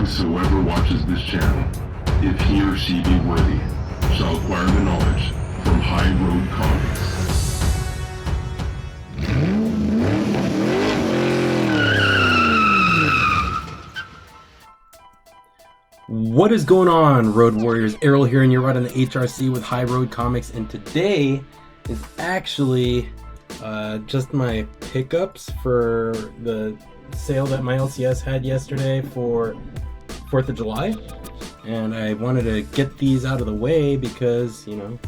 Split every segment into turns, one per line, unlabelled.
Whosoever watches this channel, if he or she be worthy, shall acquire the knowledge from High Road Comics.
What is going on, Road Warriors? Errol here, and you're right on the HRC with High Road Comics, and today is actually just my pickups for the sale that my LCS had yesterday for 4th of July, and I wanted to get these out of the way because, you know,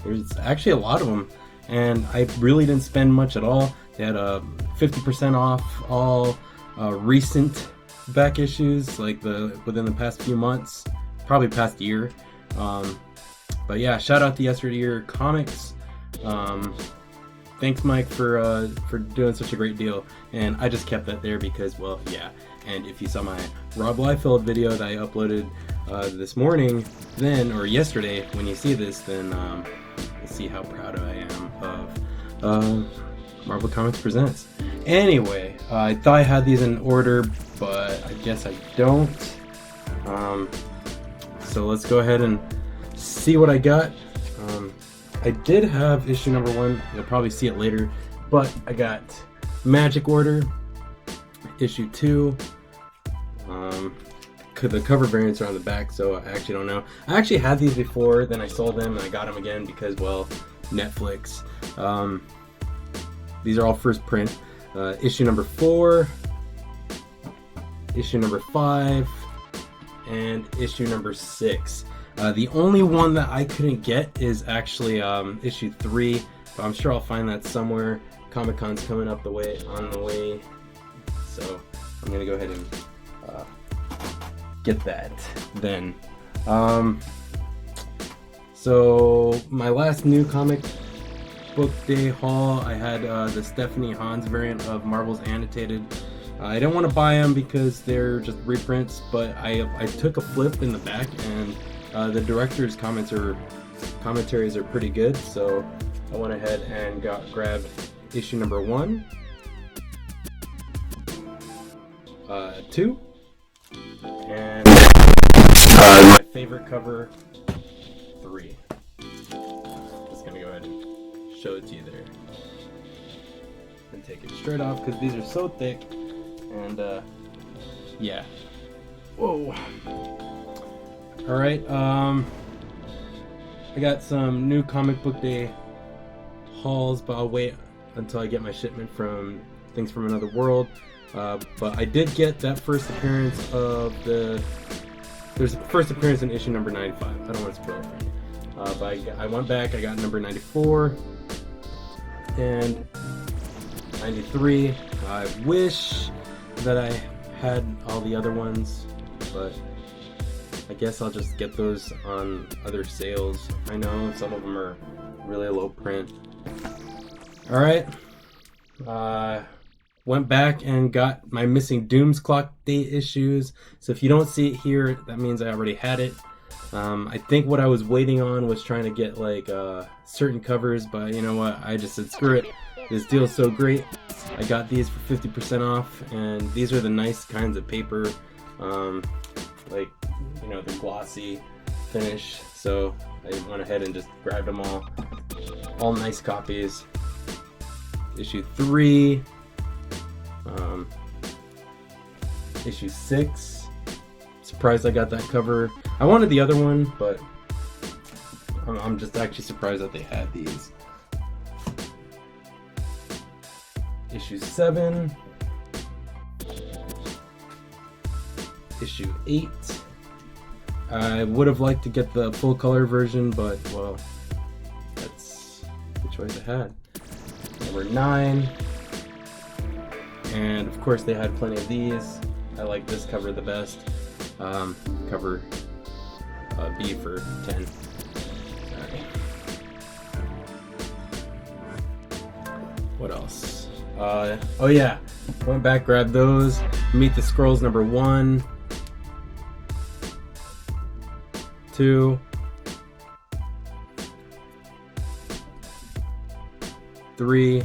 there's actually a lot of them, and I really didn't spend much at all. They had a 50% off all recent back issues, like within the past few months, probably past year. But yeah, shout out to Yesteryear Comics. Thanks, Mike, for doing such a great deal. And I just kept that there because, well, yeah. And if you saw my Rob Liefeld video that I uploaded this morning, then, or yesterday, when you see this, then you'll see how proud I am of Marvel Comics Presents. Anyway, I thought I had these in order, but I guess I don't. So let's go ahead and see what I got. I did have issue number 1. You'll probably see it later, but I got Magic Order, issue 2. The cover variants are on the back, so I actually don't know. I actually had these before, then I sold them, and I got them again because, well, Netflix. These are all first print. Issue number 4, issue number 5, and issue number 6. The only one that I couldn't get is actually issue 3, but I'm sure I'll find that somewhere. Comic-Con's coming up on the way, so I'm gonna go ahead and get that then. So my last new comic book day haul, I had the Stephanie Hans variant of Marvel's Annotated. I didn't want to buy them because they're just reprints, but I took a flip in the back, and the director's commentaries are pretty good, so I went ahead and grabbed issue number 1, 2, and my favorite cover, 3. Just gonna go ahead and show it to you there, and take it straight off because these are so thick. And yeah. Whoa. All right. I got some new comic book day hauls, but I'll wait until I get my shipment from Things from Another World. But I did get that first appearance of there's a first appearance in issue number 95. I don't want to spoil it for you. But I went back. I got number 94 and 93. I wish that I had all the other ones, but I guess I'll just get those on other sales. I know some of them are really low print. Alright, went back and got my missing Doom's Clock Day issues, so if you don't see it here, that means I already had it. I think what I was waiting on was trying to get like certain covers, but you know what, I just said screw it. This deal is so great. I got these for 50% off, and these are the nice kinds of paper, like, you know, the glossy finish. So I went ahead and just grabbed them all nice copies. Issue 3, issue 6. Surprised I got that cover. I wanted the other one, but I'm just actually surprised that they had these. Issue 7, issue 8. I would have liked to get the full color version, but well, that's the choice I had. Number 9, and of course they had plenty of these. I like this cover the best. Cover B for 10. Sorry. What else? Oh yeah, went back, grabbed those. Meet the Scrolls number 1, 2, 3,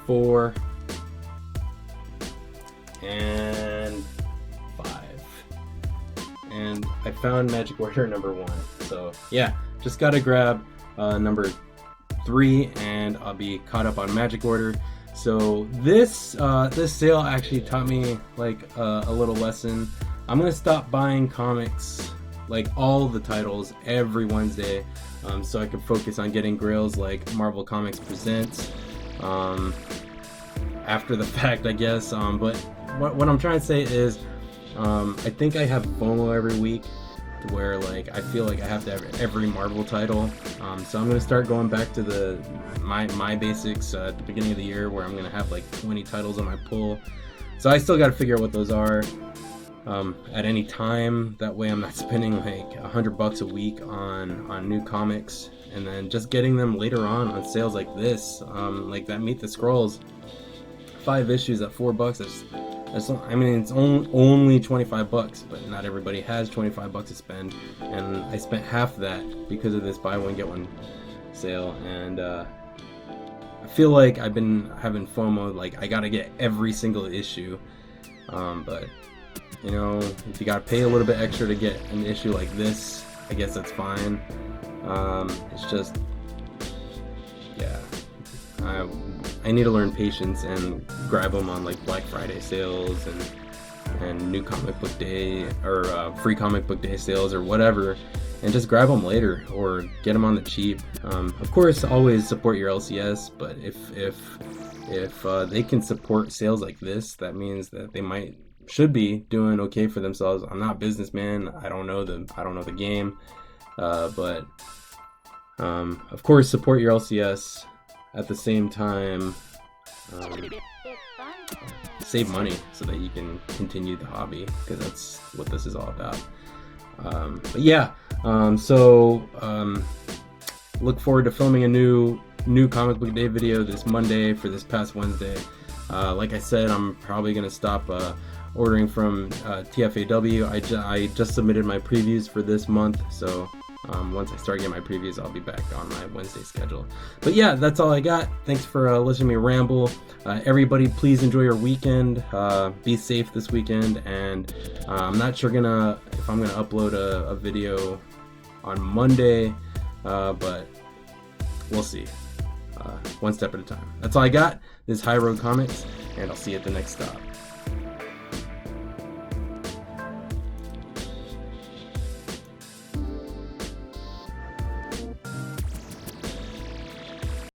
4, and 5. And I found Magic Warrior number 1. So yeah, just gotta grab number 3 and I'll be caught up on Magic Order. So this sale actually taught me like a little lesson. I'm gonna stop buying comics, like all the titles, every Wednesday, so I can focus on getting grails like Marvel Comics Presents after the fact, I guess. But what I'm trying to say is, I think I have FOMO every week, to where like I feel like I have to have every Marvel title. So I'm gonna start going back to my basics at the beginning of the year, where I'm gonna have like 20 titles on my pull. So I still got to figure out what those are at any time. That way I'm not spending like $100 a week on new comics, and then just getting them later on sales like this, like that Meet the Scrolls, 5 issues at $4. I mean, it's only $25, but not everybody has $25 to spend, and I spent half that because of this buy one get one sale. And I feel like I've been having FOMO, like I gotta get every single issue, but you know, if you gotta pay a little bit extra to get an issue like this, I guess that's fine. It's just, yeah, I need to learn patience and grab them on like Black Friday sales and new comic book day, or free comic book day sales or whatever, and just grab them later or get them on the cheap. Of course, always support your LCS, but if they can support sales like this, that means that they should be doing okay for themselves. I'm not a businessman. I don't know the game, but of course, support your LCS. At the same time, save money so that you can continue the hobby, because that's what this is all about. But yeah, look forward to filming a new comic book day video this Monday for this past Wednesday. Like I said, I'm probably gonna stop ordering from TFAW. I just submitted my previews for this month, so once I start getting my previews, I'll be back on my Wednesday schedule. But yeah, that's all I got. Thanks for listening to me ramble. Everybody, please enjoy your weekend. Be safe this weekend, and I'm not sure if I'm gonna upload a video on Monday, but we'll see. One step at a time. That's all I got. This is High Road Comics, and I'll see you at the next stop.